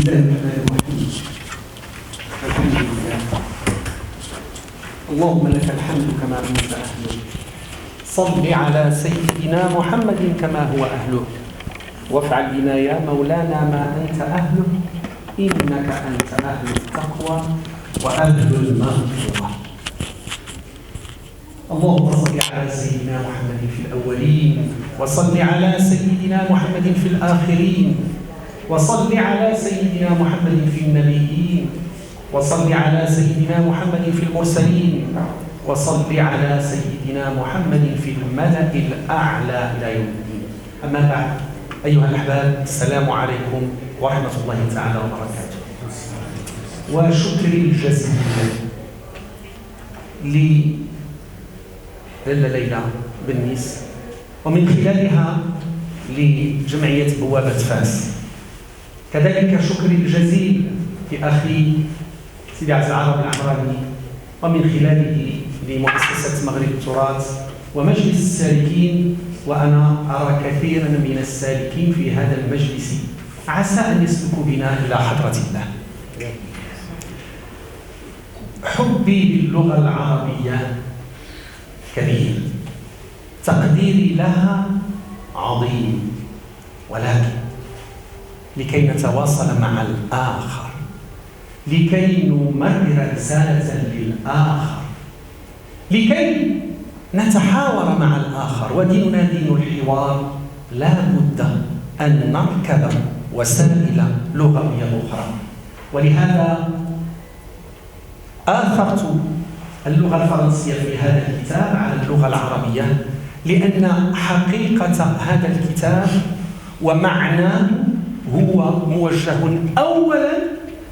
الله الرحمن الرحيم. الحمد لله. اللهم لك الحمد كما أنت أهله. صل على سيدنا محمد كما هو أهله، وافعل بنا يا مولانا ما أنت أهله، إنك أنت أهل التقوى وأهل المغفرة. اللهم صل على سيدنا محمد في الأولين، وصل على سيدنا محمد في الآخرين، وصل على سيدنا محمد في النبيين، وصل على سيدنا محمد في المرسلين، وصل على سيدنا محمد في الملأ الأعلى إلى يوم الدين. أما بعد، أيها الأحباب، السلام عليكم ورحمة الله تعالى وبركاته. وشكري الجزيل ليلى بالنيس، ومن خلالها لجمعية بوابة فاس. كذلك شكري الجزيل لأخي سيدي عبد العرب العمراني، ومن خلاله لمؤسسة مغرب التراث ومجلس السالكين. وأنا أرى كثيرا من السالكين في هذا المجلس عسى أن يسلكوا بنا إلى حضرة الله. حبي للغة العربية كبير، تقديري لها عظيم، ولكن لكي نتواصل مع الآخر، لكي نمرر رسالة للآخر، لكي نتحاور مع الآخر، وديننا دين الحوار، لا بد أن نركب وسائل لغوية أخرى. ولهذا آثرت اللغة الفرنسية في هذا الكتاب على اللغة العربية، لأن حقيقة هذا الكتاب ومعناه هو موجه أولا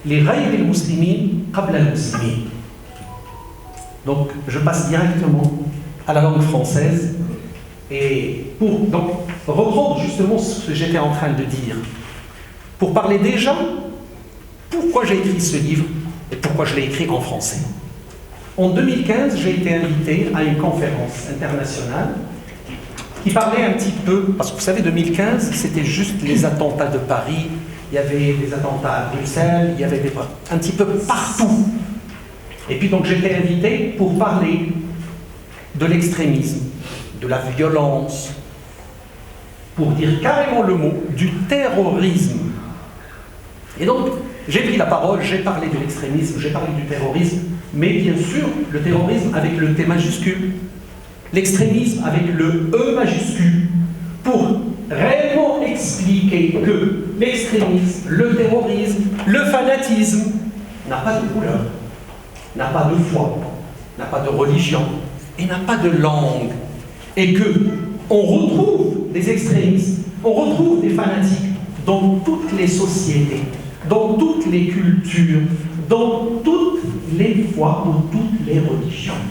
لغير المسلمين قبل المسلمين. Donc, je passe directement à la langue française et pour donc reprendre justement ce que j'étais en train de dire, pour parler déjà pourquoi j'ai écrit ce livre et pourquoi je l'ai écrit en français. En 2015, j'ai été invité à une conférence internationale qui parlait un petit peu, parce que vous savez, 2015, c'était juste les attentats de Paris, il y avait des attentats à Bruxelles, il y avait un petit peu partout. Et puis donc j'étais invité pour parler de l'extrémisme, de la violence, pour dire carrément le mot, du terrorisme. Et donc, j'ai pris la parole, j'ai parlé de l'extrémisme, j'ai parlé du terrorisme, mais bien sûr, le terrorisme avec le T majuscule, l'extrémisme avec le E majuscule, pour réellement expliquer que l'extrémisme, le terrorisme, le fanatisme n'a pas de couleur, n'a pas de foi, n'a pas de religion et n'a pas de langue. Et que on retrouve des extrémistes, on retrouve des fanatiques dans toutes les sociétés, dans toutes les cultures, dans toutes les foi ou toutes les religions.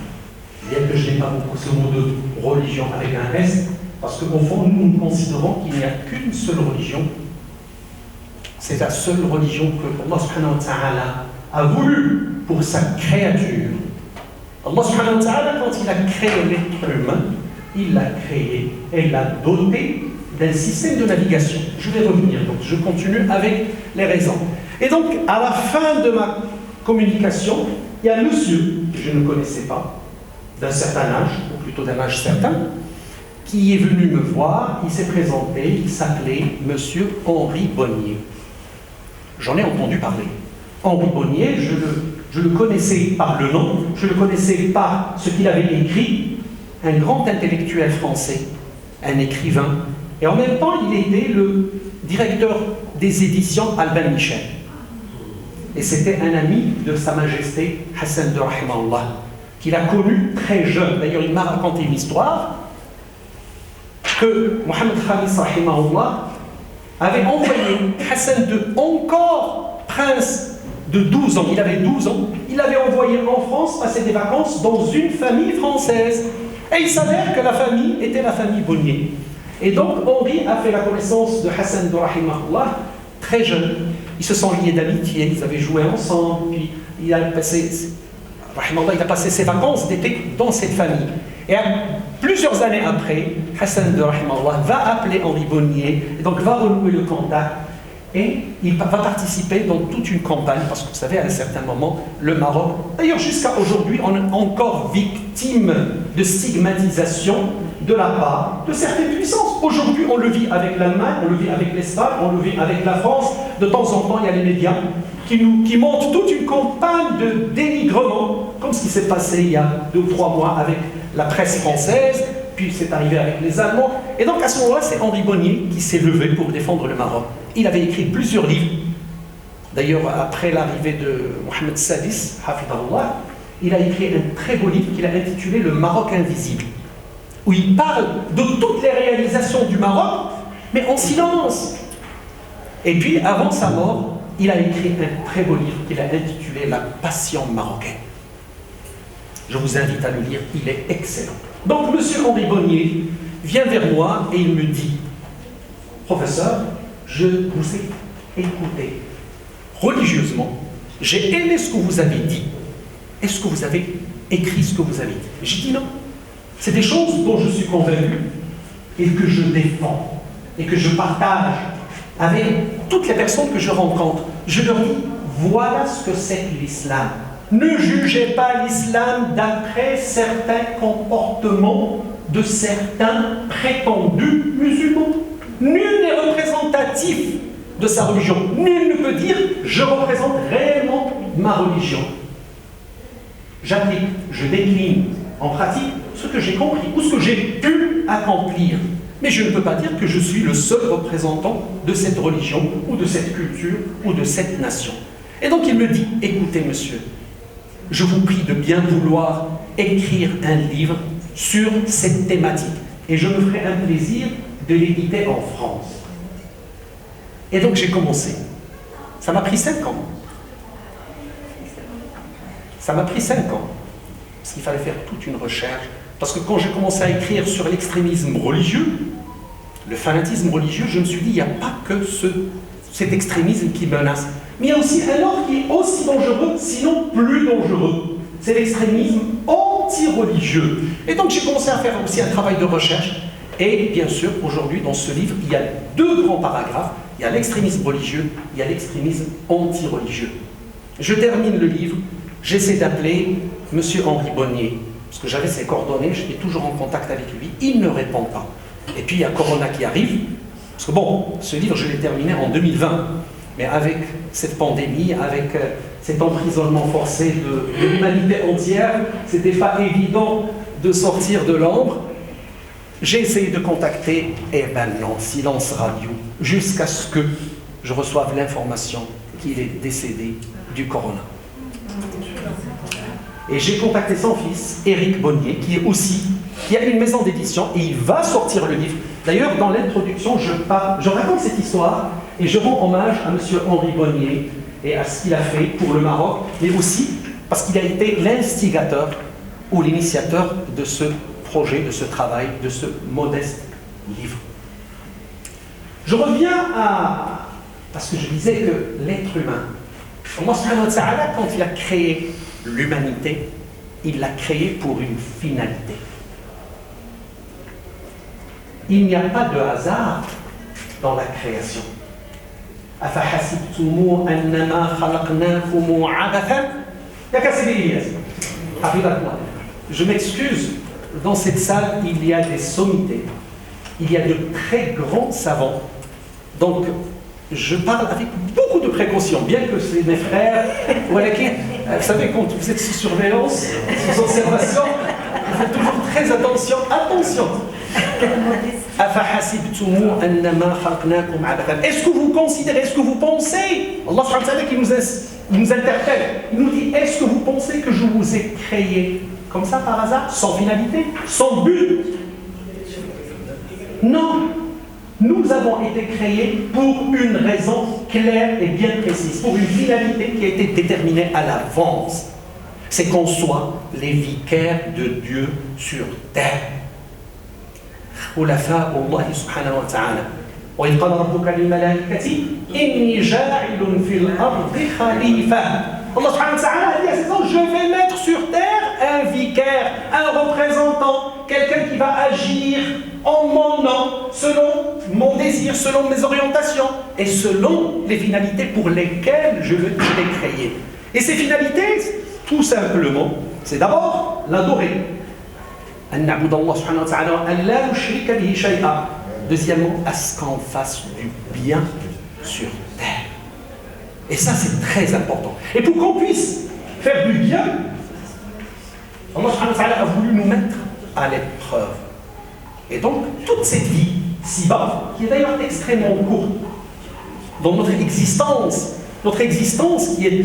Bien que je n'ai pas beaucoup ce mot de religion avec un S, parce qu'au fond, nous considérons qu'il n'y a qu'une seule religion. C'est la seule religion que Allah subhanahu wa ta'ala a voulu pour sa créature. Allah subhanahu wa ta'ala, quand il a créé l'être humain, il l'a créé et l'a doté d'un système de navigation. Je vais revenir, donc je continue avec les raisons. Et donc, à la fin de ma communication, il y a un monsieur que je ne connaissais pas, d'un certain âge, ou plutôt d'un âge certain, qui est venu me voir, il s'est présenté, il s'appelait Monsieur Henri Bonnier. J'en ai entendu parler. Henri Bonnier, je le connaissais par le nom, je le connaissais par ce qu'il avait écrit, un grand intellectuel français, un écrivain, et en même temps, il était le directeur des éditions Albin Michel. Et c'était un ami de Sa Majesté Hassan II Rahimahullah, qu'il a connu très jeune. D'ailleurs, il m'a raconté une histoire que Mohamed Khamis Rahimahullah avait envoyé Hassan II, encore prince de 12 ans, il avait 12 ans, il l'avait envoyé en France passer des vacances dans une famille française. Et il s'avère que la famille était la famille Bonnier. Et donc Henri a fait la connaissance de Hassan II Rahimahullah très jeune. Ils se sont liés d'amitié, ils avaient joué ensemble, puis il a passé ses vacances d'été dans cette famille. Et plusieurs années après, Hassan II Rahimahullah va appeler Henri Bonnier, et donc va renouer le contact. Et il va participer dans toute une campagne, parce que vous savez, à un certain moment, le Maroc, d'ailleurs jusqu'à aujourd'hui, on est encore victime de stigmatisation de la part de certaines puissances. Aujourd'hui, on le vit avec l'Allemagne, on le vit avec l'Espagne, on le vit avec la France. De temps en temps, il y a les médias qui montrent toute une campagne de dénigrement, comme ce qui s'est passé il y a 2 ou 3 mois avec la presse française, puis c'est arrivé avec les Allemands. Et donc à ce moment-là, c'est Henri Bonnier qui s'est levé pour défendre le Maroc. Il avait écrit plusieurs livres. D'ailleurs, après l'arrivée de Mohamed Sadis, Hafidallah, il a écrit un très beau livre qu'il a intitulé Le Maroc invisible, où il parle de toutes les réalisations du Maroc, mais en silence. Et puis, avant sa mort, il a écrit un très beau livre qu'il a intitulé La Passion marocaine. Je vous invite à le lire, il est excellent. Donc, M. Henri Bonnier vient vers moi et il me dit « Professeur, je vous ai écouté religieusement, j'ai aimé ce que vous avez dit. Est-ce que vous avez écrit ce que vous avez dit ?» J'ai dit non. C'est des choses dont je suis convaincu et que je défends et que je partage avec toutes les personnes que je rencontre. Je leur dis, voilà ce que c'est l'islam. Ne jugez pas l'islam d'après certains comportements de certains prétendus musulmans. Nul n'est représentatif de sa religion. Nul ne peut dire, je représente réellement ma religion. J'applique, je décline en pratique ce que j'ai compris ou ce que j'ai pu accomplir. Mais je ne peux pas dire que je suis le seul représentant de cette religion ou de cette culture ou de cette nation. Et donc il me dit, écoutez monsieur, je vous prie de bien vouloir écrire un livre sur cette thématique. Et je me ferai un plaisir de l'éditer en France. Et donc j'ai commencé. Ça m'a pris 5 ans. Ça m'a pris 5 ans. Parce qu'il fallait faire toute une recherche. Parce que quand j'ai commencé à écrire sur l'extrémisme religieux, le fanatisme religieux, je me suis dit, il n'y a pas que cet extrémisme qui menace. Mais il y a aussi un autre qui est aussi dangereux, sinon plus dangereux. C'est l'extrémisme anti-religieux. Et donc j'ai commencé à faire aussi un travail de recherche. Et bien sûr, aujourd'hui, dans ce livre, il y a 2 grands paragraphes. Il y a l'extrémisme religieux, il y a l'extrémisme anti-religieux. Je termine le livre, j'essaie d'appeler M. Henri Bonnier, parce que j'avais ses coordonnées, j'étais toujours en contact avec lui, il ne répond pas. Et puis il y a Corona qui arrive, parce que bon, ce livre je l'ai terminé en 2020, mais avec cette pandémie, avec cet emprisonnement forcé de l'humanité entière, c'était pas évident de sortir de l'ombre. J'ai essayé de contacter, et ben non, silence radio, jusqu'à ce que je reçoive l'information qu'il est décédé du corona. Et j'ai contacté son fils, Éric Bonnier, qui a une maison d'édition, et il va sortir le livre. D'ailleurs, dans l'introduction, je raconte cette histoire, et je rends hommage à M. Henri Bonnier, et à ce qu'il a fait pour le Maroc, mais aussi parce qu'il a été l'instigateur ou l'initiateur de ce projet, de ce travail, de ce modeste livre. Je reviens à ce que je disais que l'être humain, Allah subhanahu wa ta'ala, quand il a créé l'humanité, il l'a créée pour une finalité. Il n'y a pas de hasard dans la création. أَفَحَسِبْتُمُ أَنَّمَا خَلَقْنَاكُمُ عَبَثًا. Je m'excuse, dans cette salle, il y a des sommités, il y a de très grands savants. Donc, je parle avec beaucoup de précaution, bien que c'est mes frères. Vous savez, quand vous êtes sous surveillance, sous observation, vous faites toujours très attention. Attention. Est-ce que vous considérez, est-ce que vous pensez, Allah subhanahu wa ta'ala qui nous interpelle, il nous dit, est-ce que vous pensez que je vous ai créé comme ça par hasard, sans finalité, sans but? Non. Nous avons été créés pour une raison claire et bien précise, pour une finalité qui a été déterminée à l'avance. C'est qu'on soit les vicaires de Dieu sur terre. خلفاء الله سبحانه وتعالى وإذ قال ربك للملائكة إني جاعل في الأرض خليفة. Allah subhanahu wa ta'ala a dit à ses anges, je vais mettre sur terre un vicaire, un représentant, quelqu'un qui va agir en mon nom, selon mon désir, selon mes orientations et selon les finalités pour lesquelles je l'ai créé. Et ces finalités, tout simplement, c'est d'abord l'adorer. Deuxièmement, à ce qu'on fasse du bien sur terre. Et ça, c'est très important. Et pour qu'on puisse faire du bien, Allah subhanahu wa ta'ala a voulu nous mettre à l'épreuve. Et donc, toute cette vie ci-bas, qui est d'ailleurs extrêmement courte, dans notre existence qui est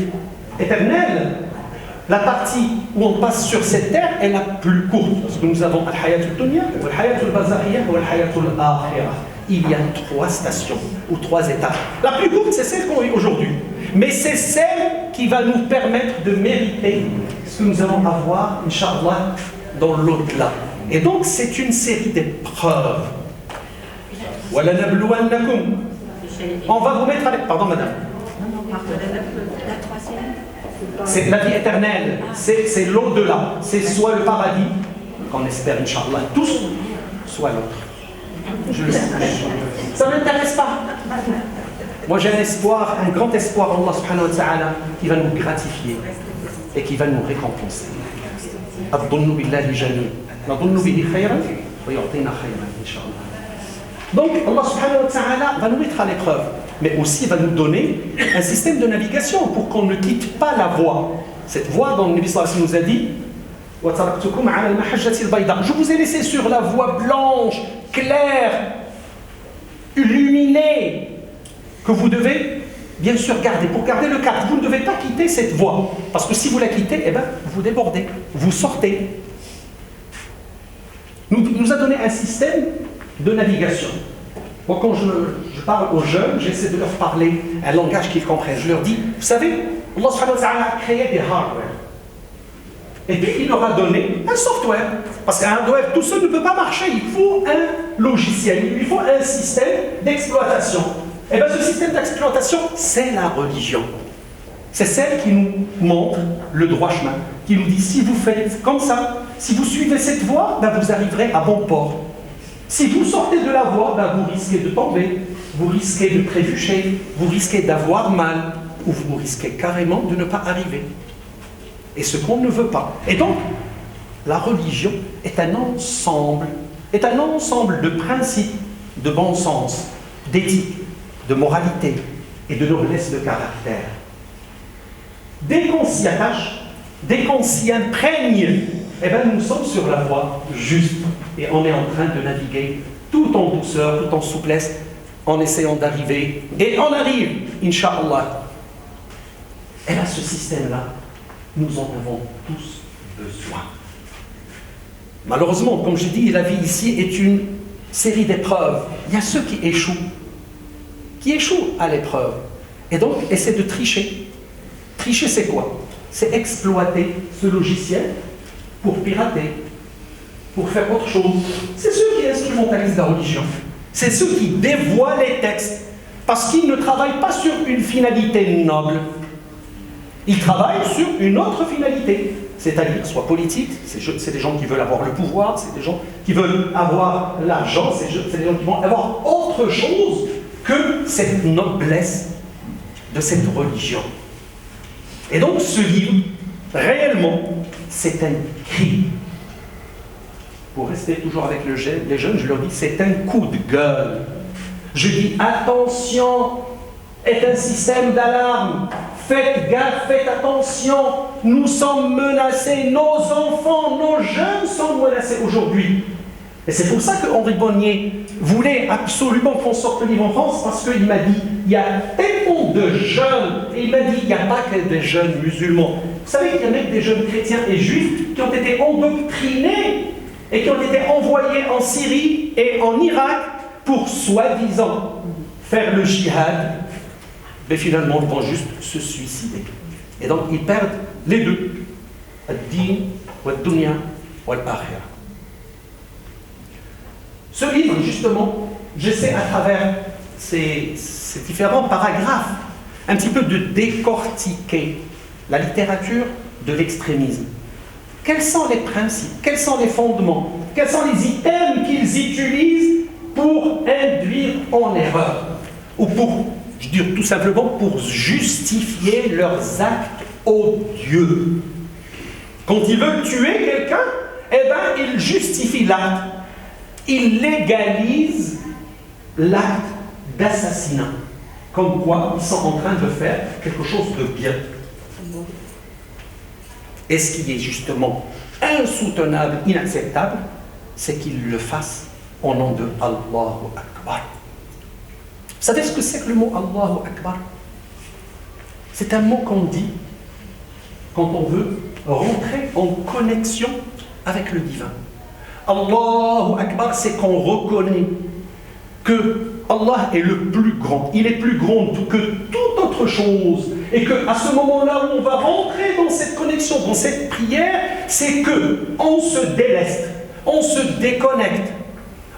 éternelle, la partie où on passe sur cette terre est la plus courte. Parce que nous avons Al-Hayatul Dunya, Al-Hayatul Barzakhiya et Al-Hayatul Akhirah. Il y a 3 stations ou 3 étapes. La plus courte, c'est celle qu'on vit aujourd'hui. Mais c'est celle qui va nous permettre de mériter ce que nous allons avoir, Inch'Allah, dans l'au-delà. Et donc, c'est une série d'épreuves. On va vous mettre avec... Pardon, madame. La troisième. C'est la vie éternelle, c'est l'au-delà, c'est soit le paradis, qu'on espère, Inch'Allah, tous, soit l'autre. Je le sais. Ça ne m'intéresse pas. Moi j'ai un espoir, un grand espoir en Allah subhanahu wa ta'ala qui va nous gratifier et qui va nous récompenser. Donc Allah subhanahu wa ta'ala va nous mettre à l'épreuve, mais aussi va nous donner un système de navigation pour qu'on ne quitte pas la voie. Cette voie dont le Nabi sallallahu alayhi wa sallam nous a dit, je vous ai laissé sur la voie blanche, claire, illuminée, que vous devez bien sûr garder. Pour garder le cap, vous ne devez pas quitter cette voie, parce que si vous la quittez, eh ben, vous débordez, vous sortez. Il nous a donné un système de navigation. Moi, quand je parle aux jeunes, j'essaie de leur parler un langage qu'ils comprennent. Je leur dis, vous savez, Allah subhanahu wa ta'ala a créé des hardware. Et puis, il leur a donné un software. Parce qu'un hardware tout seul ne peut pas marcher. Il faut un logiciel, il faut un système d'exploitation. Et bien, ce système d'exploitation, c'est la religion. C'est celle qui nous montre le droit chemin, qui nous dit, si vous faites comme ça, si vous suivez cette voie, ben vous arriverez à bon port. Si vous sortez de la voie, ben vous risquez de tomber, vous risquez de trébucher, vous risquez d'avoir mal, ou vous risquez carrément de ne pas arriver. Et ce qu'on ne veut pas. Et donc, la religion est un ensemble de principes de bon sens, d'éthique, de moralité et de noblesse de caractère. Dès qu'on s'y attache, dès qu'on s'y imprègne, eh bien, nous sommes sur la voie juste et on est en train de naviguer tout en douceur, tout en souplesse, en essayant d'arriver. Et on arrive, Inch'Allah. Et bien, ce système-là, nous en avons tous besoin. Malheureusement, comme je dis, la vie ici est une série d'épreuves. Il y a ceux qui échouent à l'épreuve. Et donc, essaient de tricher. Tricher, c'est quoi? C'est exploiter ce logiciel pour pirater, pour faire autre chose. C'est ceux qui instrumentalisent la religion. C'est ceux qui dévoient les textes parce qu'ils ne travaillent pas sur une finalité noble. Ils travaillent sur une autre finalité, c'est-à-dire soit politique, c'est des gens qui veulent avoir le pouvoir, c'est des gens qui veulent avoir l'argent, c'est des gens qui vont avoir autre chose que cette noblesse de cette religion. Et donc ce livre, réellement, c'est un cri. Pour rester toujours avec les jeunes, je leur dis, c'est un coup de gueule. Je dis, attention, est un système d'alarme. Faites gaffe, faites attention. Nous sommes menacés, nos enfants, nos jeunes sont menacés aujourd'hui. Et c'est pour ça que Henri Bonnier voulait absolument qu'on sorte le livre en France, parce qu'il m'a dit, il y a tellement de jeunes, et il m'a dit, il n'y a pas que des jeunes musulmans. Vous savez qu'il y a même des jeunes chrétiens et juifs qui ont été endoctrinés et qui ont été envoyés en Syrie et en Irak pour soi-disant faire le djihad, mais finalement ils vont juste se suicider. Et donc ils perdent les deux, ad-din, wad-dunya, wal-akhirah. Ce livre, justement, j'essaie à travers ces différents paragraphes un petit peu de décortiquer la littérature de l'extrémisme. quels sont les principes, quels sont les fondements, quels sont les items qu'ils utilisent pour induire en erreur, ou pour, je veux dire tout simplement, pour justifier leurs actes odieux. Quand ils veulent tuer quelqu'un, eh bien, ils justifient l'acte. Ils légalisent l'acte d'assassinat. Comme quoi, ils sont en train de faire quelque chose de bien. Et ce qui est justement insoutenable, inacceptable, c'est qu'ils le fassent au nom de Allahu Akbar. Vous savez ce que c'est que le mot Allahu Akbar? C'est un mot qu'on dit quand on veut rentrer en connexion avec le divin. Allahu Akbar, c'est qu'on reconnaît que Allah est le plus grand. Il est plus grand que toute autre chose. Et qu'à ce moment-là où on va rentrer dans cette connexion, dans cette prière, c'est qu'on se déleste, on se déconnecte,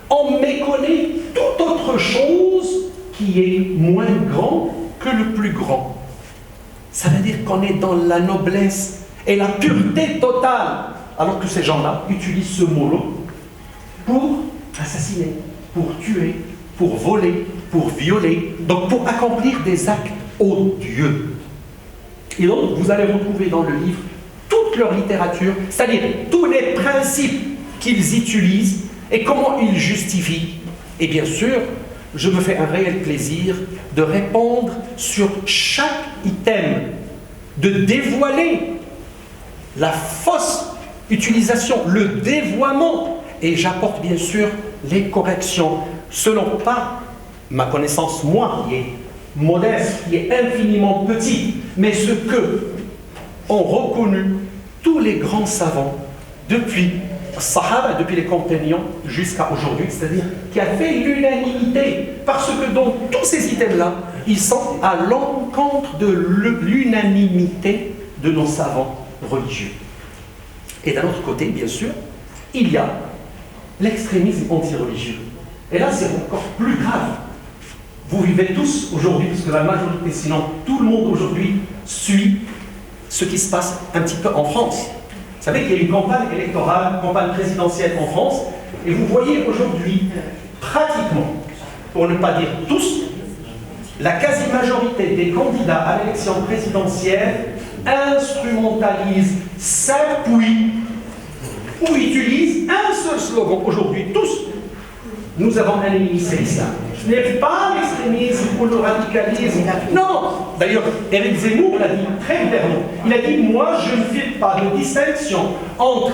on méconnaît toute autre chose qui est moins grand que le plus grand. Ça veut dire qu'on est dans la noblesse et la pureté totale, alors que ces gens-là utilisent ce mot-là pour assassiner, pour tuer, pour voler, pour violer, donc pour accomplir des actes odieux. Et donc, vous allez retrouver dans le livre toute leur littérature, c'est-à-dire tous les principes qu'ils utilisent et comment ils justifient. Et bien sûr, je me fais un réel plaisir de répondre sur chaque item, de dévoiler la fausse utilisation, le dévoiement, et j'apporte bien sûr les corrections, selon pas ma connaissance, moi, qui est modeste, qui est infiniment petite, mais ce que ont reconnu tous les grands savants depuis Sahaba, depuis les compagnons jusqu'à aujourd'hui, c'est-à-dire qui a fait l'unanimité, parce que dans tous ces items-là, ils sont à l'encontre de l'unanimité de nos savants religieux. Et d'un autre côté, bien sûr, il y a l'extrémisme anti-religieux. Et là, c'est encore plus grave. Vous vivez tous aujourd'hui, puisque la majorité, sinon tout le monde aujourd'hui, suit ce qui se passe un petit peu en France. Vous savez qu'il y a une campagne électorale, campagne présidentielle en France, et vous voyez aujourd'hui, pratiquement, pour ne pas dire tous, la quasi-majorité des candidats à l'élection présidentielle instrumentalisent, s'appuient ou utilisent un seul slogan aujourd'hui, tous. Nous avons un ennemi, c'est l'islam. Ce n'est pas l'extrémisme ou le radicalisme. Non. D'ailleurs, Éric Zemmour l'a dit très clairement. Il a dit, moi, je ne fais pas de distinction entre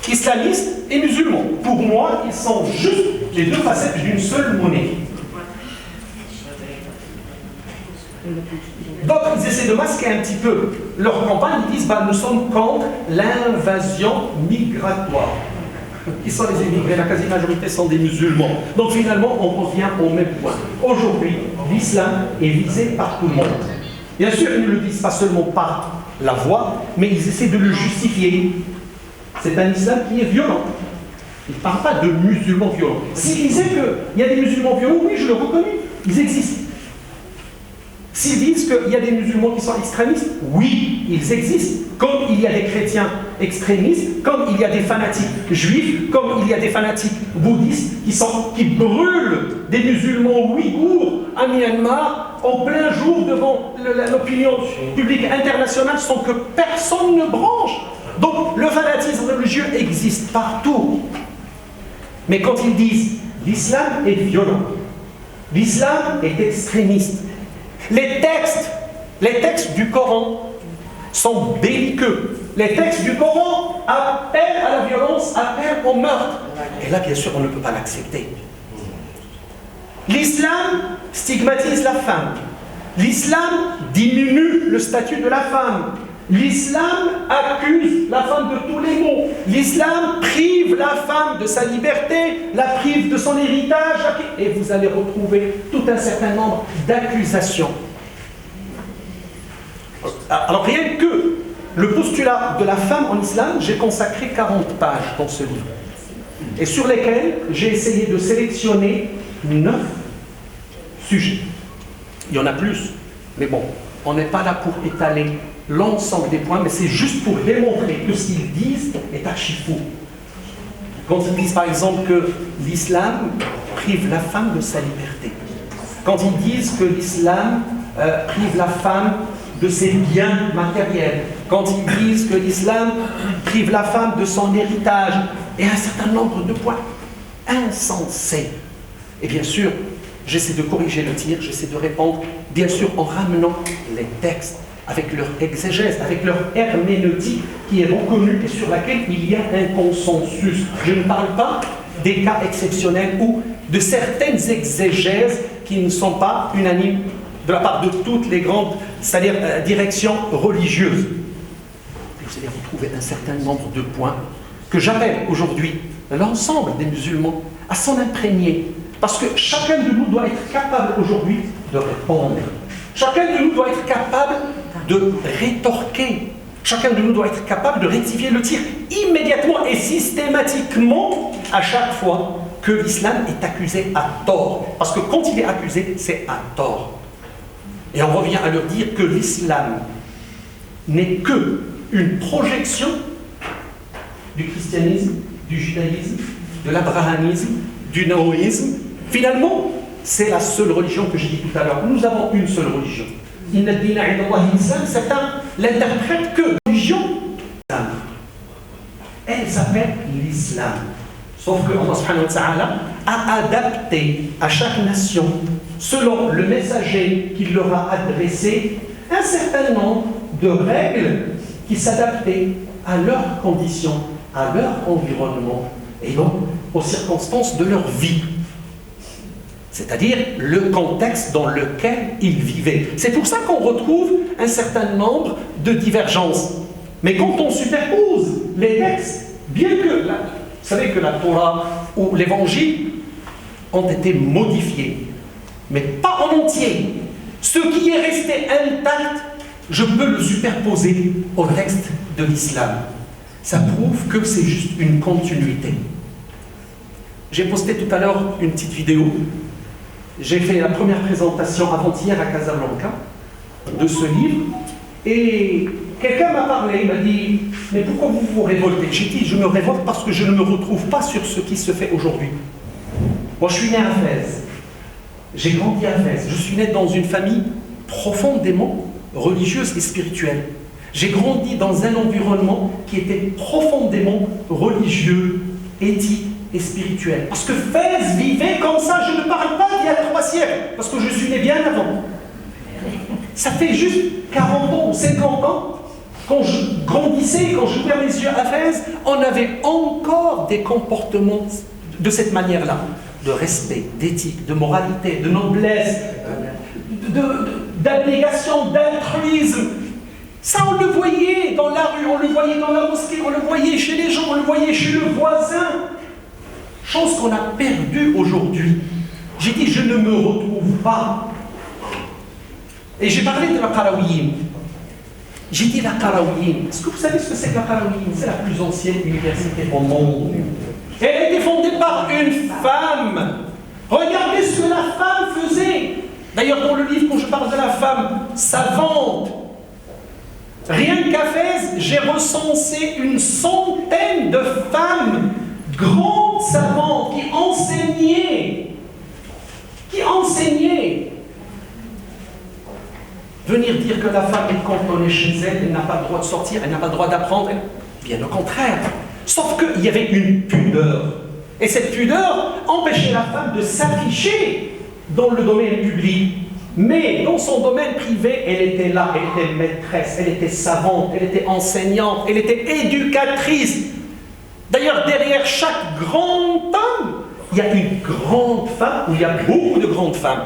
islamistes et musulmans. Pour moi, ils sont juste les deux facettes d'une seule monnaie. Donc, ils essaient de masquer un petit peu leur campagne. Ils disent, nous sommes contre l'invasion migratoire. Qui sont les immigrés? La quasi-majorité sont des musulmans. Donc finalement, on revient au même point. Aujourd'hui, l'islam est visé par tout le monde. Bien sûr, ils ne le disent pas seulement par la voix, mais ils essaient de le justifier. C'est un islam qui est violent. Ils ne parlent pas de musulmans violents. S'ils disaient qu'il y a des musulmans violents, oui, je le reconnais, ils existent. S'ils disent qu'il y a des musulmans qui sont extrémistes, oui, ils existent. Comme il y a des chrétiens extrémistes, comme il y a des fanatiques juifs, comme il y a des fanatiques bouddhistes qui brûlent des musulmans ouïghours à Myanmar en plein jour devant l'opinion publique internationale sans que personne ne branche. Donc le fanatisme religieux existe partout. Mais quand ils disent l'islam est violent, l'islam est extrémiste, les textes du Coran sont belliqueux. Les textes du Coran appellent à la violence, appellent au meurtre. Et là, bien sûr, on ne peut pas l'accepter. L'islam stigmatise la femme. L'islam diminue le statut de la femme. L'islam accuse la femme de tous les maux. L'islam prive la femme de sa liberté, la prive de son héritage. Et vous allez retrouver tout un certain nombre d'accusations. Alors rien que le postulat de la femme en islam, j'ai consacré 40 pages dans ce livre. Et sur lesquels j'ai essayé de sélectionner 9 sujets. Il y en a plus, mais bon, On n'est pas là pour étaler l'ensemble des points, mais c'est juste pour démontrer que ce qu'ils disent est archi faux. Quand ils disent par exemple que l'islam prive la femme de sa liberté, quand ils disent que l'islam prive la femme de ses biens matériels, quand ils disent que l'islam prive la femme de son héritage, et un certain nombre de points insensés. Et bien sûr, j'essaie de corriger le tir, j'essaie de répondre, bien sûr, en ramenant les textes, avec leur exégèse, avec leur herméneutique qui est reconnue et sur laquelle il y a un consensus. Je ne parle pas des cas exceptionnels ou de certaines exégèses qui ne sont pas unanimes de la part de toutes les grandes, c'est-à-dire directions religieuses. Et vous allez retrouver un certain nombre de points que j'appelle aujourd'hui l'ensemble des musulmans à s'en imprégner. Parce que chacun de nous doit être capable aujourd'hui de répondre. Chacun de nous doit être capable de rétorquer. Chacun de nous doit être capable de rectifier le tir immédiatement et systématiquement à chaque fois que l'islam est accusé à tort. Parce que quand il est accusé, c'est à tort. Et on revient à leur dire que l'islam n'est qu'une projection du christianisme, du judaïsme, de l'abrahamisme, du noéisme. Finalement, c'est la seule religion que j'ai dit tout à l'heure. Nous avons une seule religion. Inna ad-dina 'inda Allahi l'islam, certains l'interprètent que religion. Elle s'appelle l'islam. Sauf que Allah subhanahu wa ta'ala a adapté à chaque nation, selon le messager qu'il leur a adressé, un certain nombre de règles qui s'adaptaient à leurs conditions, à leur environnement et donc aux circonstances de leur vie. C'est-à-dire le contexte dans lequel ils vivaient. C'est pour ça qu'on retrouve un certain nombre de divergences. Mais quand on superpose les textes, bien que, vous savez que la Torah ou l'Évangile ont été modifiés, mais pas en entier. Ce qui est resté intact, je peux le superposer au texte de l'islam. Ça prouve que c'est juste une continuité. J'ai posté tout à l'heure une petite vidéo. J'ai fait la première présentation avant-hier à Casablanca de ce livre et quelqu'un m'a parlé, il m'a dit « Mais pourquoi vous vous révoltez ?» J'ai dit « Je me révolte parce que je ne me retrouve pas sur ce qui se fait aujourd'hui. » Moi je suis né à Fès, j'ai grandi à Fès, je suis né dans une famille profondément religieuse et spirituelle. J'ai grandi dans un environnement qui était profondément religieux, éthique et spirituel. Parce que Fès vivait comme ça, je ne parle pas d'il y a 3 siècles, parce que je suis né bien avant. Ça fait juste 40 ans ou 50 ans, quand je grandissais, quand j'ouvrais mes yeux à Fès, on avait encore des comportements de cette manière-là, de respect, d'éthique, de moralité, de noblesse, d'abnégation, d'altruisme. Ça, on le voyait dans la rue, on le voyait dans la mosquée, on le voyait chez les gens, on le voyait chez le voisin. Chose qu'on a perdue aujourd'hui. J'ai dit, je ne me retrouve pas. Et j'ai parlé de la Qarawiyyin. J'ai dit la Qarawiyyin. Est-ce que vous savez ce que c'est que la Qarawiyyin? C'est la plus ancienne université au monde. Elle a été fondée par une femme. Regardez ce que la femme faisait. D'ailleurs, dans le livre, quand je parle de la femme savante, rien qu'à Fès, j'ai recensé une centaine de femmes grandes savantes qui enseignaient. Venir dire que la femme est cantonnée chez elle, elle n'a pas le droit de sortir, elle n'a pas le droit d'apprendre, bien au contraire. Sauf qu'il y avait une pudeur. Et cette pudeur empêchait la femme de s'afficher dans le domaine public. Mais dans son domaine privé, elle était là, elle était maîtresse, elle était savante, elle était enseignante, elle était éducatrice. D'ailleurs, derrière chaque grand homme, il y a une grande femme, ou il y a beaucoup de grandes femmes.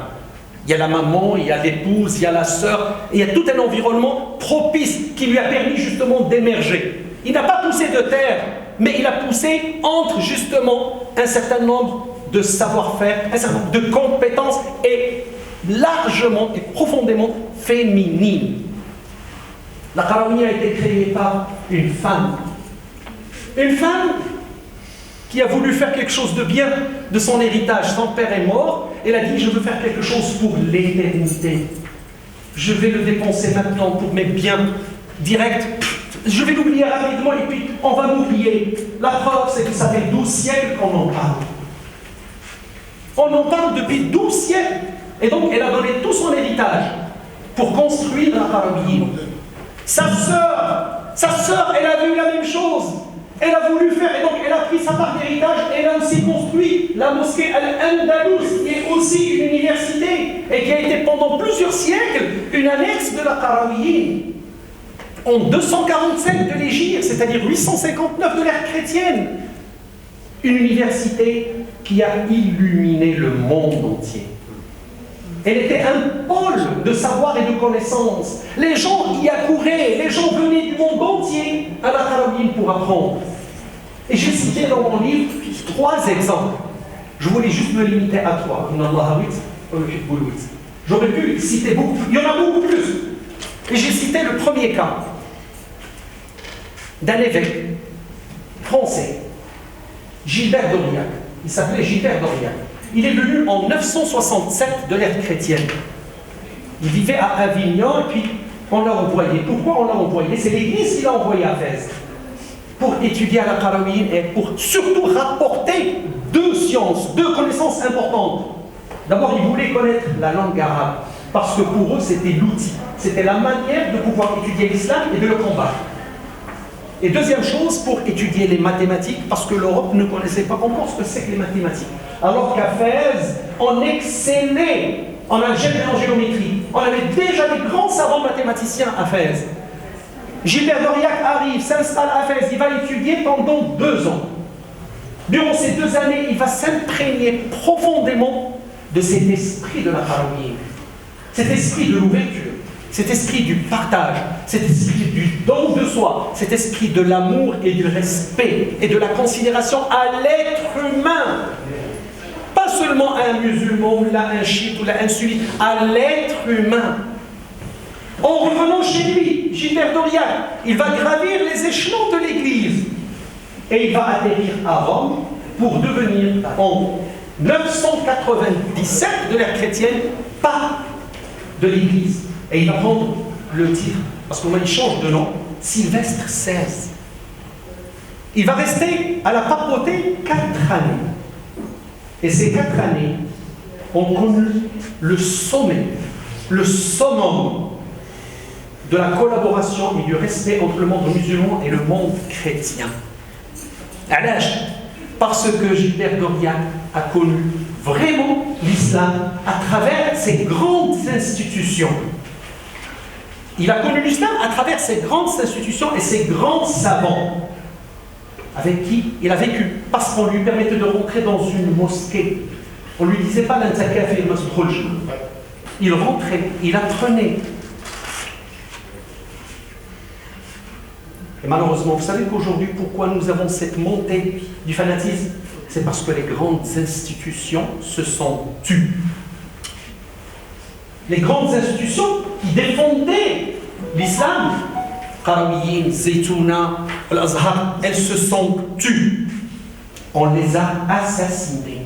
Il y a la maman, il y a l'épouse, il y a la sœur, et il y a tout un environnement propice qui lui a permis justement d'émerger. Il n'a pas poussé de terre, mais il a poussé entre justement un certain nombre de savoir-faire, un certain nombre de compétences, et largement et profondément féminine. La Qarawiyyin a été créée par une femme. Une femme qui a voulu faire quelque chose de bien de son héritage. Son père est mort, elle a dit « Je veux faire quelque chose pour l'éternité. je vais le dépenser maintenant pour mes biens directs, je vais l'oublier rapidement et puis on va m'oublier. La preuve, c'est que ça fait 12 siècles qu'on en parle. On en parle depuis 12 siècles. Et donc, elle a donné tout son héritage pour construire la Qarabiyyin. Sa sœur, elle a vu la même chose. Elle a voulu faire, et donc elle a pris sa part d'héritage, et elle a aussi construit la mosquée Al-Andalus, qui est aussi une université, et qui a été pendant plusieurs siècles une annexe de la Qarabiyyin. En 247 de l'Hégire, c'est-à-dire 859 de l'ère chrétienne, une université qui a illuminé le monde entier. Elle était un pôle de savoir et de connaissance. Les gens y accouraient, les gens venaient du monde entier à la Qarabiyyin pour apprendre. Et j'ai cité dans mon livre 3 exemples. Je voulais juste me limiter à 3. J'aurais pu citer beaucoup, il y en a beaucoup plus. Et j'ai cité le premier cas d'un évêque français, Gilbert d'Aurillac. Il s'appelait Gilbert d'Aurillac. Il est venu en 967 de l'ère chrétienne. Il vivait à Avignon et puis on l'a envoyé. Pourquoi on l'a envoyé? C'est l'Église qui l'a envoyé à Fès pour étudier à la Qarabiyyin et pour surtout rapporter 2 sciences, 2 connaissances importantes. D'abord, il voulait connaître la langue arabe parce que pour eux, c'était l'outil. C'était la manière de pouvoir étudier l'islam et de le combattre. Et deuxième chose, pour étudier les mathématiques, parce que l'Europe ne connaissait pas encore ce que c'est que les mathématiques. Alors qu'à Fès, on excellait en algèbre et en géométrie. On avait déjà des grands savants mathématiciens à Fès. Gilbert d'Aurillac arrive, s'installe à Fès, il va étudier pendant 2 ans. Durant ces 2 années, il va s'imprégner profondément de cet esprit de la Qarabiyyin, cet esprit de l'ouverture, cet esprit du partage, cet esprit du don de soi, cet esprit de l'amour et du respect et de la considération à l'être humain. Pas seulement à un musulman, ou là un chiite, ou là un sunnite, à l'être humain. En revenant chez lui, Gilbert d'Aurillac, il va gravir les échelons de l'Église et il va atterrir à Rome pour devenir en 997 de l'ère chrétienne pape de l'Église. Et il va prendre le titre, parce qu'il change de nom, Sylvestre XVI. Il va rester à la papauté 4 années. Et ces 4 années ont connu le sommet, le summum de la collaboration et du respect entre le monde musulman et le monde chrétien. À l'âge, parce que Gilbert d'Aurillac a connu vraiment l'islam à travers ses grandes institutions. Il a connu l'islam à travers ces grandes institutions et ces grands savants avec qui il a vécu, parce qu'on lui permettait de rentrer dans une mosquée. On ne lui disait pas l'intaka fi al-masjid. Il rentrait, il apprenait. Et malheureusement, vous savez qu'aujourd'hui, pourquoi nous avons cette montée du fanatisme? C'est parce que les grandes institutions se sont tues. Les grandes institutions qui défendaient l'islam, Qarabiyyin, Zaytouna, Al-Azhar, elles se sont tues. On les a assassinées.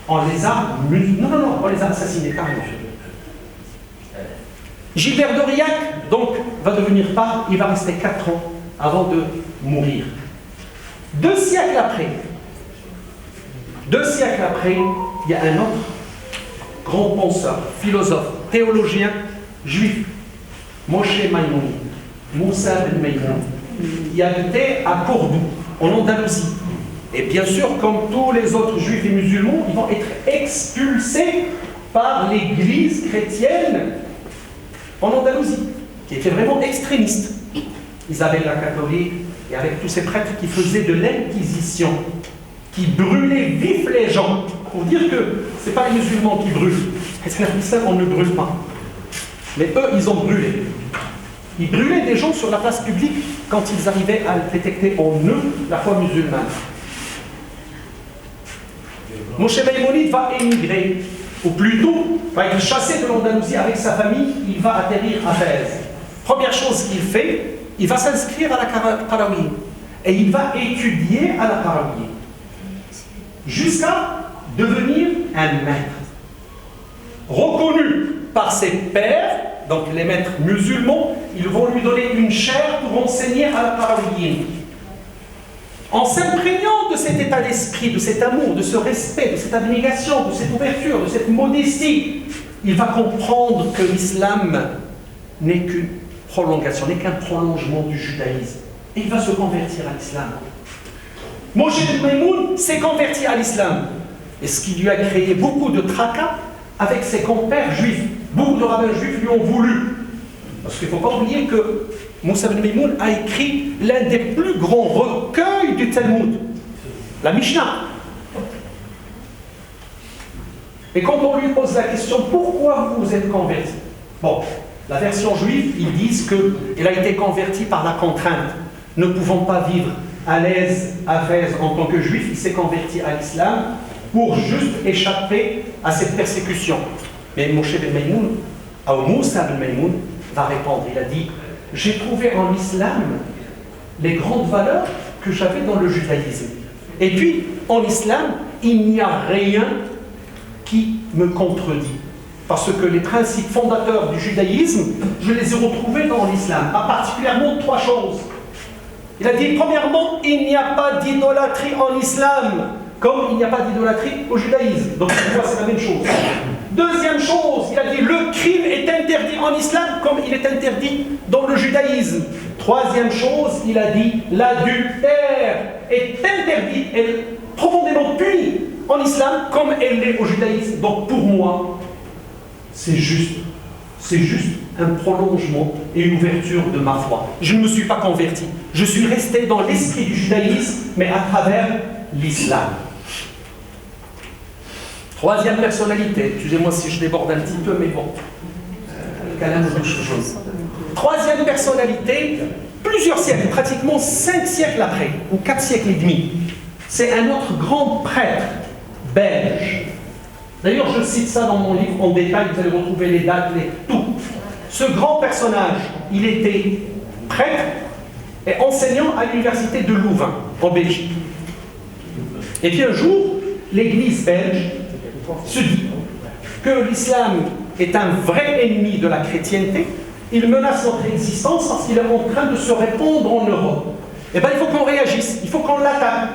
On les a... Non, on les a assassinées carrément. Gilbert d'Aurillac, donc, va devenir pape, il va rester 4 ans avant de mourir. 2 siècles après, il y a un autre grand penseur, philosophe, théologien, juif, Moshe Maïmouni, Moussa ben Maïmoun, qui habitait à Cordoue, en Andalousie. Et bien sûr, comme tous les autres juifs et musulmans, ils vont être expulsés par l'église chrétienne en Andalousie, qui était vraiment extrémiste. Isabelle la catholique, et avec tous ces prêtres qui faisaient de l'inquisition, qui brûlaient vifs les gens, pour dire que ce n'est pas les musulmans qui brûlent. On ne brûle pas. Mais eux, ils ont brûlé. Ils brûlaient des gens sur la place publique quand ils arrivaient à détecter en eux la foi musulmane. Moshe Maïmonide va émigrer, ou plutôt, va être chassé de l'Andalousie avec sa famille, il va atterrir à Fès. Première chose qu'il fait, il va s'inscrire à la Qarabiyyin et il va étudier à la Qarabiyyin jusqu'à devenir un maître reconnu par ses pairs, donc les maîtres musulmans, ils vont lui donner une chaire pour enseigner à la Qarawiyyin. En s'imprégnant de cet état d'esprit, de cet amour, de ce respect, de cette abnégation, de cette ouverture, de cette modestie, il va comprendre que l'islam n'est qu'une prolongation, n'est qu'un prolongement du judaïsme. Et il va se convertir à l'islam. Moshe ben Maïmoun s'est converti à l'islam. Et ce qui lui a créé beaucoup de tracas avec ses compères juifs. Beaucoup de rabbins juifs lui ont voulu. Parce qu'il ne faut pas oublier que Moussa ben Maïmoun a écrit l'un des plus grands recueils du Talmud, la Mishnah. Et quand on lui pose la question, pourquoi vous vous êtes converti? Bon, la version juive, ils disent qu'il a été converti par la contrainte. Ne pouvant pas vivre à l'aise à Fès en tant que juif, il s'est converti à l'islam pour juste échapper à cette persécution. Mais Moshe ben Maïmoun, Moussa ben Maïmoun, va répondre. Il a dit, j'ai trouvé en l'islam les grandes valeurs que j'avais dans le judaïsme. Et puis, en islam, il n'y a rien qui me contredit. Parce que les principes fondateurs du judaïsme, je les ai retrouvés dans l'islam, particulièrement 3 choses. Il a dit, premièrement, il n'y a pas d'idolâtrie en islam, comme il n'y a pas d'idolâtrie au judaïsme. Donc, c'est la même chose. Deuxième chose, il a dit, le crime est interdit en islam, comme il est interdit dans le judaïsme. Troisième chose, il a dit, l'adultère est interdit, elle est profondément punie en islam, comme elle l'est au judaïsme. Donc, pour moi, c'est juste un prolongement et une ouverture de ma foi. Je ne me suis pas converti. Je suis resté dans l'esprit du judaïsme, mais à travers l'islam. Troisième personnalité, excusez-moi si je déborde un petit peu, mais bon. Troisième personnalité, plusieurs siècles, pratiquement 5 siècles après, ou 4 siècles et demi. C'est un autre grand prêtre belge. D'ailleurs, je cite ça dans mon livre en détail, vous allez retrouver les dates, tout. Ce grand personnage, il était prêtre et enseignant à l'université de Louvain, en Belgique. Et puis un jour, l'église belge se dit que l'islam est un vrai ennemi de la chrétienté, il menace notre existence parce qu'il est en train de se répandre en Europe. Eh bien, il faut qu'on réagisse, il faut qu'on l'attaque.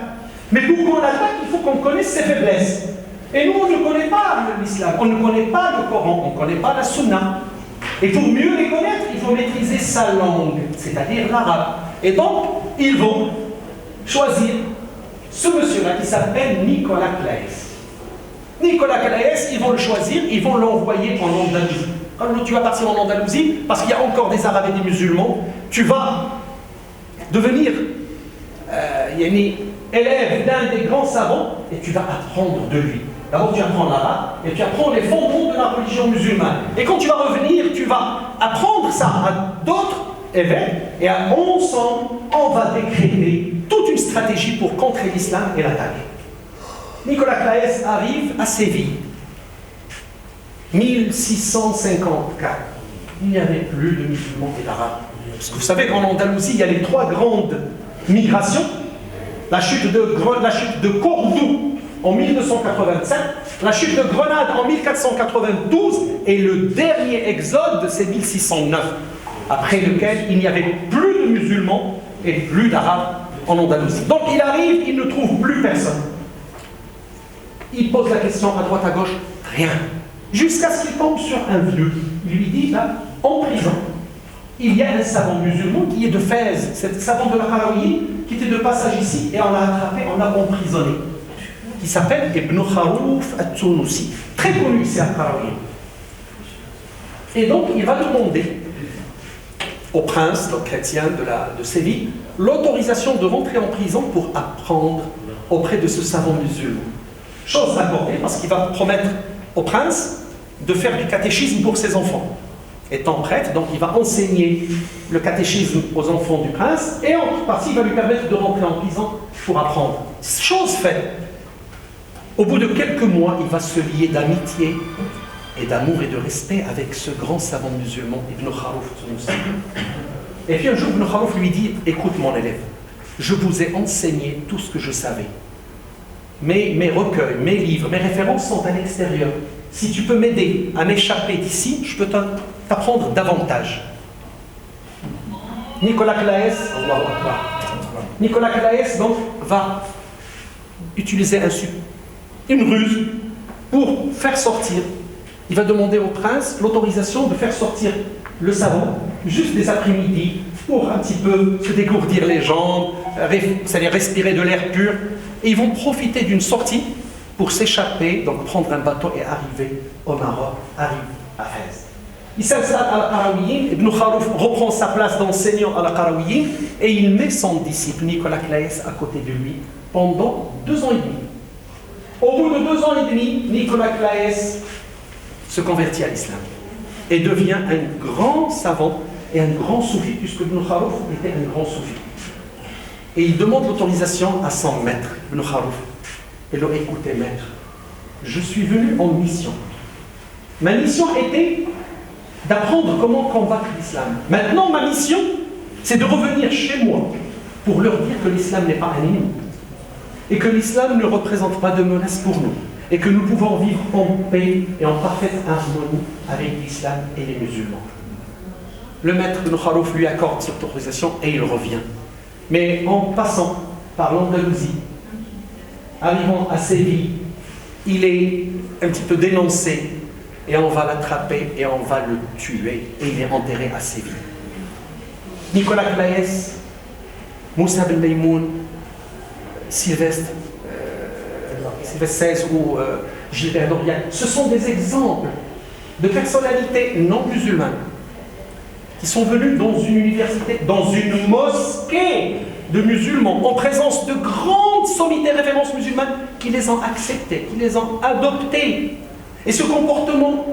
Mais pour qu'on l'attaque, il faut qu'on connaisse ses faiblesses. Et nous, on ne connaît pas l'islam, on ne connaît pas le Coran, on ne connaît pas la Sunna. Et pour mieux les connaître, il faut maîtriser sa langue, c'est-à-dire l'arabe. Et donc, ils vont choisir ce monsieur-là qui s'appelle Nicolas Claes. Nicolas Claes, ils vont le choisir, ils vont l'envoyer en Andalousie. Quand tu vas partir en Andalousie, parce qu'il y a encore des Arabes et des musulmans, tu vas devenir élève d'un des grands savants et tu vas apprendre de lui. D'abord, tu apprends l'arabe et tu apprends les fondements de la religion musulmane. Et quand tu vas revenir, tu vas apprendre ça à d'autres évêques et ensemble, on va décréter toute une stratégie pour contrer l'islam et l'attaquer. Nicolas Claes arrive à Séville, 1654. Il n'y avait plus de musulmans et d'arabes. Parce que vous savez qu'en Andalousie, il y a les 3 grandes migrations. La chute de Cordoue en 1287, la chute de Grenade en 1492 et le dernier exode, c'est 1609, après lequel il n'y avait plus de musulmans et plus d'arabes en Andalousie. Donc il arrive, il ne trouve plus personne. Il pose la question à droite, à gauche, rien. Jusqu'à ce qu'il tombe sur un vieux. Il lui dit, là, en prison, il y a un savant musulman qui est de Fès, c'est le savant de la Qarawiyyin, qui était de passage ici, et on l'a attrapé, on l'a emprisonné. Qui s'appelle Ibn Kharouf al-Tunusi, très connu ici à Qarawiyyin. Et donc, il va demander au prince, le chrétien de Séville, l'autorisation de rentrer en prison pour apprendre auprès de ce savant musulman. Chose accordée, parce qu'il va promettre au prince de faire du catéchisme pour ses enfants. Étant prêtre, donc il va enseigner le catéchisme aux enfants du prince, et en partie, il va lui permettre de rentrer en prison pour apprendre. Chose faite. Au bout de quelques mois, il va se lier d'amitié et d'amour et de respect avec ce grand savant musulman, Ibn Kharouf al-Tunusi. Et puis un jour, Ibn Kharouf lui dit, écoute mon élève, je vous ai enseigné tout ce que je savais. Mes recueils, mes livres, mes références sont à l'extérieur. si tu peux m'aider à m'échapper d'ici, je peux t'apprendre davantage. Nicolas Claes, Nicolas Claes donc, va utiliser une ruse pour faire sortir. Il va demander au prince l'autorisation de faire sortir le savant juste des après-midi pour un petit peu se dégourdir les jambes, c'est-à-dire respirer de l'air pur. Et ils vont profiter d'une sortie pour s'échapper, donc prendre un bateau et arriver au Maroc, arrive à Fès. Il s'installe à la Qarawiyyin, Ibn Khallouf reprend sa place d'enseignant à la Qarawiyyin et il met son disciple Nicolas Claes à côté de lui pendant 2 ans et demi. Au bout de 2 ans et demi, Nicolas Claes se convertit à l'islam et devient un grand savant et un grand soufi, puisque Ibn Khallouf était un grand soufi. Et il demande l'autorisation à son maître, Ibn Khallouf. Et leur écoutez, maître, je suis venu en mission. Ma mission était d'apprendre comment combattre l'islam. Maintenant, ma mission, c'est de revenir chez moi pour leur dire que l'islam n'est pas un ennemi et que l'islam ne représente pas de menace pour nous et que nous pouvons vivre en paix et en parfaite harmonie avec l'islam et les musulmans. Le maître Ibn Khallouf lui accorde cette autorisation et il revient. Mais en passant par l'Andalousie, arrivant à Séville, il est un petit peu dénoncé et on va l'attraper et on va le tuer et il est enterré à Séville. Nicolas Claes, Moussa Ben Maïmoun, Sylvestre XVI ou Gilbert d'Aurillac, ce sont des exemples de personnalités non musulmanes qui sont venus dans une université, dans une mosquée de musulmans, en présence de grandes sommités de références musulmanes qui les ont acceptés, qui les ont adoptés. Et ce comportement,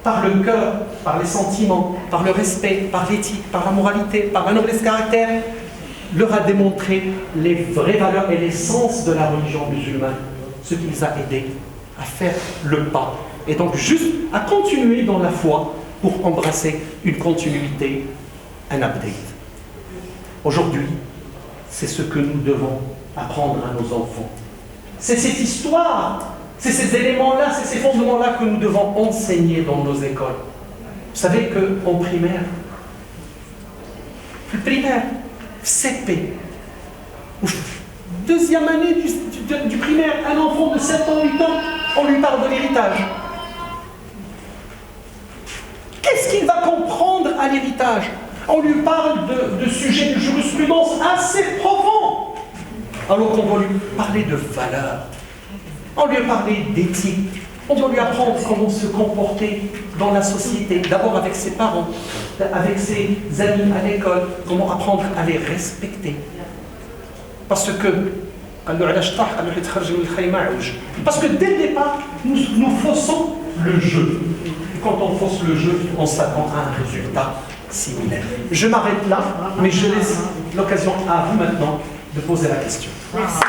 par le cœur, par les sentiments, par le respect, par l'éthique, par la moralité, par la noblesse caractère, leur a démontré les vraies valeurs et l'essence de la religion musulmane, ce qui les a aidés à faire le pas, et donc juste à continuer dans la foi pour embrasser une continuité, un update. Aujourd'hui, c'est ce que nous devons apprendre à nos enfants. C'est cette histoire, c'est ces éléments-là, c'est ces fondements-là que nous devons enseigner dans nos écoles. Vous savez qu'en primaire, CP, deuxième année du primaire, un enfant de 7 ans, 8 ans, on lui parle de l'héritage. Qu'est-ce qu'il va comprendre à l'héritage? On lui parle de sujets de jurisprudence assez profonds, alors qu'on va lui parler de valeurs, on lui parle d'éthique, on doit lui apprendre comment se comporter dans la société, d'abord avec ses parents, avec ses amis à l'école, comment apprendre à les respecter. Parce que dès le départ, nous faussons le jeu. Et quand on fausse le jeu, on s'attend à un résultat similaire. Je m'arrête là, mais je laisse l'occasion à vous maintenant de poser la question. Merci.